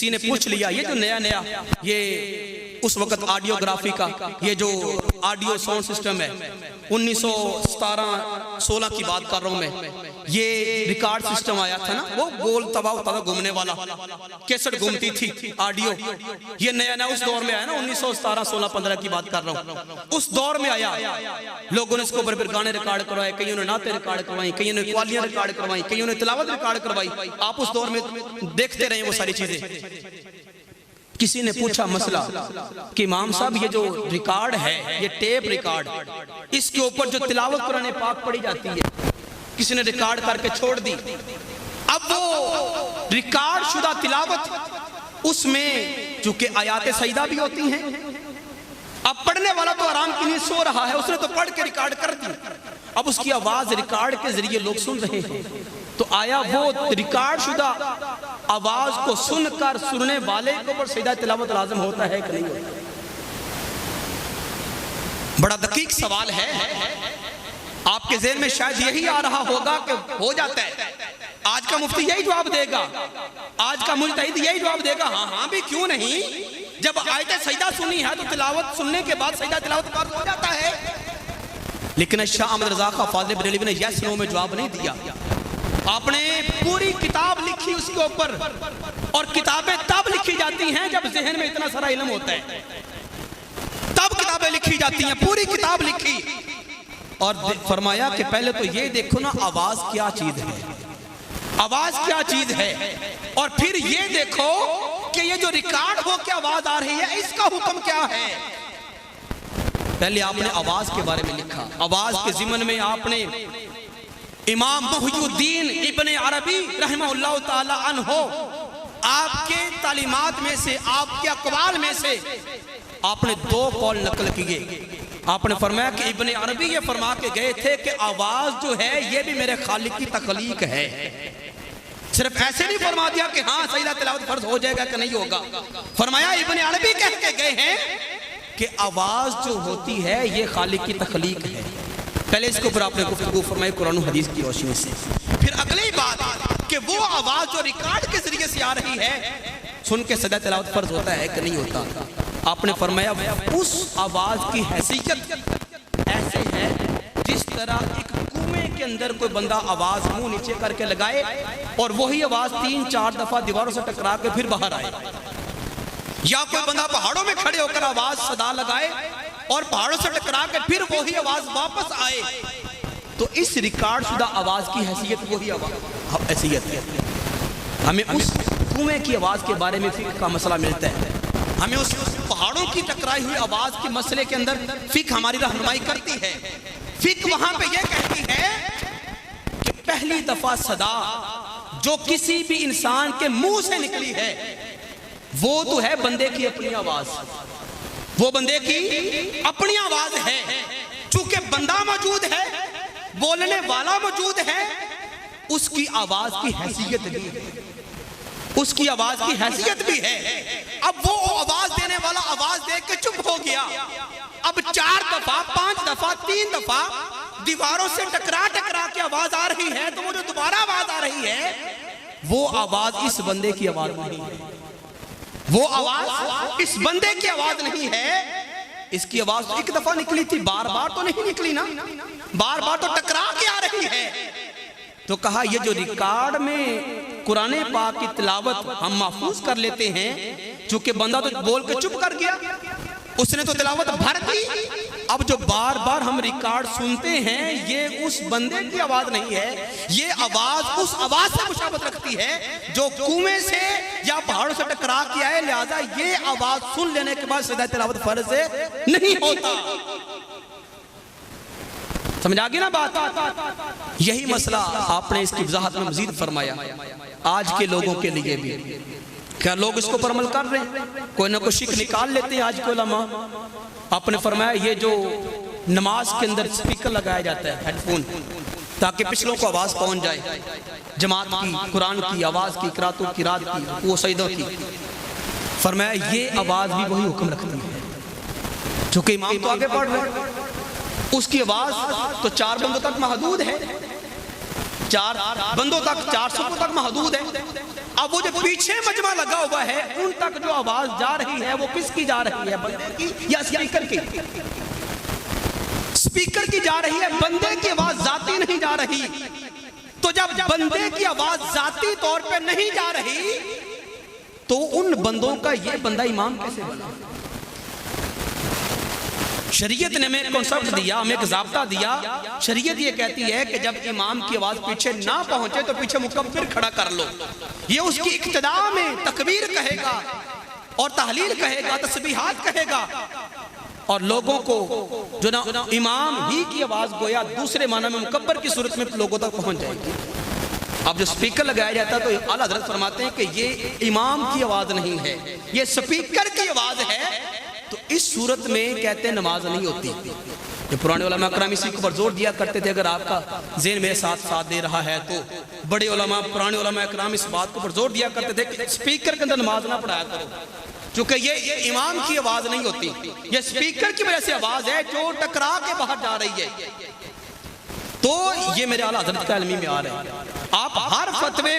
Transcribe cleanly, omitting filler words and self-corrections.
किसी ने पूछ लिया ये जो नया नया ये उस वक्त ऑडियोग्राफी का ये जो ऑडियो साउंड सिस्टम है 1917-16 की बात कर रहा हूं मैं, ये रिकॉर्ड सिस्टम आया था ना, वो गोल तवा होता था घूमने वाला, कैसेट घूमती थी ऑडियो। ये नया नया उस दौर में आया ना, 1917-16-15 की बात कर रहा हूं, उस दौर में आया। लोगों ने इसके ऊपर फिर गाने रिकॉर्ड करवाए, कईयों ने नाते रिकॉर्ड करवाई, कईयों ने कवालियां रिकॉर्ड करवाई, कईयों ने तिलावत रिकॉर्ड करवाई। आप उस दौर में देखते रहे वो सारी चीजें। किसी ने पूछा मसला कि इमाम साहब ये जो रिकॉर्ड है, ये टेप रिकॉर्ड, इसके ऊपर जो तिलावत कुरान पाक पढ़ी जाती है, किसी ने रिकॉर्ड करके छोड़ दी। अब वो रिकॉर्ड शुदा तिलावत, उसमें चूंकि आयाते सईदा भी होती हैं, अब पढ़ने वाला तो आराम के लिए सो रहा है, उसने तो पढ़ के रिकॉर्ड कर दी, अब उसकी आवाज रिकॉर्ड के जरिए लोग सुन रहे हैं। तो आया वो रिकॉर्ड शुदा आवाज को सुनकर सुनने वाले के ऊपर सीधा तिलावत लाज़िम होता है कि नहीं होता? बड़ा दकीक सवाल है। आपके ज़हन में शायद यही आ रहा होगा कि हो जाता है, आज का मुफ्ती यही जवाब देगा, आज का मुजतहिद यही जवाब देगा, हाँ हाँ भी क्यों नहीं, जब आयत सजदा सुनी है तो तिलावत सुनने के बाद सजदा तिलावत फर्ज हो जाता है। लेकिन शाह अहमद रज़ा खां फाज़िल बरेलवी ने यस नो में जवाब नहीं दिया। आपने पूरी किताब लिखी उसके ऊपर, और किताबें तब लिखी जाती हैं जब ज़हन में इतना सारा इल्म होता है, तब किताबें लिखी जाती हैं। पूरी किताब लिखी और फरमाया कि पहले तो ये देखो ना आवाज क्या चीज है, आवाज क्या चीज है, और फिर ये देखो कि ये जो रिकॉर्ड हो के आवाज आ रही है इसका हुक्म क्या है। पहले आपने आवाज के बारे में लिखा। आवाज के ज़िमन में आपने इमाम मुहय्यिद्दीन इब्ने अरबी रहमहुल्लाह ताला अन्हो, आपके तालीमात में से, आपके अक़वाल में से आपने 2 कौल नकल किए। आपने फरमाया कि इब्ने अरबी ये फरमा के गए थे कि आवाज जो है ये भी मेरे खालिक की तख्लीक है। सिर्फ ऐसे नहीं फरमा दिया कि हाँ सजदा तिलावत फर्ज हो जाएगा कि नहीं होगा, फरमाया इब्ने अरबी कह के गए हैं कि आवाज जो होती है ये खालिक की तख्लीक है। पहले इसके ऊपर आपने गुफ्तगू फरमाई कुरान और हदीस की रोशनी से। फिर अगली बात कि वो आवाज जो रिकॉर्ड के जरिए से आ रही है, सुन के सजदा तिलावत फर्ज होता है कि नहीं होता। आपने फरमाया उस आवाज की हैसियत ऐसे है जिस तरह एक कुएं के अंदर कोई बंदा आवाज मुंह नीचे करके लगाए और वही आवाज 3-4 दफा दीवारों से टकरा के फिर बाहर आए, या कोई बंदा पहाड़ों में खड़े होकर आवाज सदा लगाए और पहाड़ों से टकरा के फिर वही आवाज वापस आए। तो इस रिकॉर्ड शुदा आवाज की हैसियत वही हैसियत है। हमें उस कुएं की आवाज के बारे में फिक्र का मसला मिलता है, हमें उस पहाड़ों की टकराई हुई आवाज के मसले के अंदर फिक्र हमारी रहनुमाई करती है। फिक्र वहां पे यह कहती है कि पहली दफा सदा जो किसी भी इंसान के मुंह से निकली है वो तो है बंदे की अपनी आवाज, वो बंदे की अपनी आवाज है। चूंकि बंदा मौजूद है, बोलने वाला मौजूद है, उसकी आवाज की हैसियत भी है, उसकी आवाज की हैसियत भी है। अब वो आवाज देने वाला आवाज देख के चुप हो गया, अब 4 दफा 5 दफा 3 दफा दीवारों से टकरा टकरा के आवाज आ रही है, तो वो जो दोबारा आवाज आ रही है वो आवाज इस बंदे की आवाज नहीं है, वो आवाज इस बंदे की आवाज नहीं है। इसकी आवाज तो एक दफा निकली थी, बार बार तो नहीं निकली ना, बार बार तो टकरा के आ रही है। तो कहा ये जो रिकॉर्ड में कुरान पाक की तिलावत हम महफूज कर लेते हैं, चूंकि बंदा तो बोल के चुप कर गया, उसने तो तिलावत भर दी, अब जो बार बार हम रिकॉर्ड सुनते हैं ये उस बंदे की आवाज नहीं है, ये आवाज उस आवाज से मुशाबत रखती है जो कुएं से या पहाड़ों से टकरा के आए, लिहाजा ये आवाज सुन लेने के बाद सजदा तिलावत फर्ज से नहीं होता। समझ आ गई ना बात? यही मसला आपने इसकी वजाहत में मजीद फरमाया। आज के लोगों के लिए भी क्या लोग इसको पर अमल कर रहे हैं? कोई ना कोई शिक निकाल लेते हैं आज के उलमा। आपने फरमाया ये जो नमाज के अंदर स्पीकर लगाया जाता है, हेडफोन, ताकि पिछलों को आवाज पहुंच जाए, जमात की, कुरान की आवाज की, किरातों की, रात की, वो सजदों की, फरमाया ये आवाज भी वही हुक्म रखती है। चूंकि इमाम तो आगे पढ़ रहे, उसकी आवाज तो 4 बंदों तक महदूद है, 4 बंदों तक, 4 सफ़ों तक महदूद है। अब वो जो पीछे मजमा लगा हुआ है उन तक जो आवाज जा रही है वो किसकी जा रही है, बंदे की या स्पीकर की? स्पीकर की जा रही है, बंदे की आवाज जाती नहीं जा रही। तो जब बंदे की आवाज जाती तौर पे नहीं जा रही तो उन बंदों का ये बंदा इमाम कैसे बना? शरीयत ने हमें कॉन्सेप्ट दिया, हमें एक ज़ाब्ता दिया। शरीयत ये कहती है कि जब इमाम की आवाज पीछे ना पहुंचे तो पीछे मुकब्बिर खड़ा कर लो। ये उसकी इक्तदा में तकबीर कहेगा और तहलील कहेगा, तस्बीहात कहेगा, और लोगों को जो ना इमाम ही की आवाज गोया दूसरे माना में मुकब्बर की सूरत में लोगों तक पहुंच जाएगी। अब जो स्पीकर लगाया जाता है तो आला हज़रत फरमाते हैं कि ये इमाम की आवाज नहीं है, ये स्पीकर की आवाज है। तो इस सूरत में कहते हैं नमाज नहीं होती। ये पुराने उलमा कराम इसी को जोर दिया करते थे। अगर आपका ज़हन मेरे साथ साथ दे रहा है तो बड़े उलमा, पुराने उलमा कराम इस बात को जोर दिया करते थे कि स्पीकर के अंदर नमाज ना पढ़ाया करो, क्योंकि ये इमाम की आवाज नहीं होती, ये स्पीकर की वजह से आवाज है जो टकरा के बाहर जा रही है। तो ये मेरे आला हज़रत का इल्मी में आ रहा है। आप हर फतवे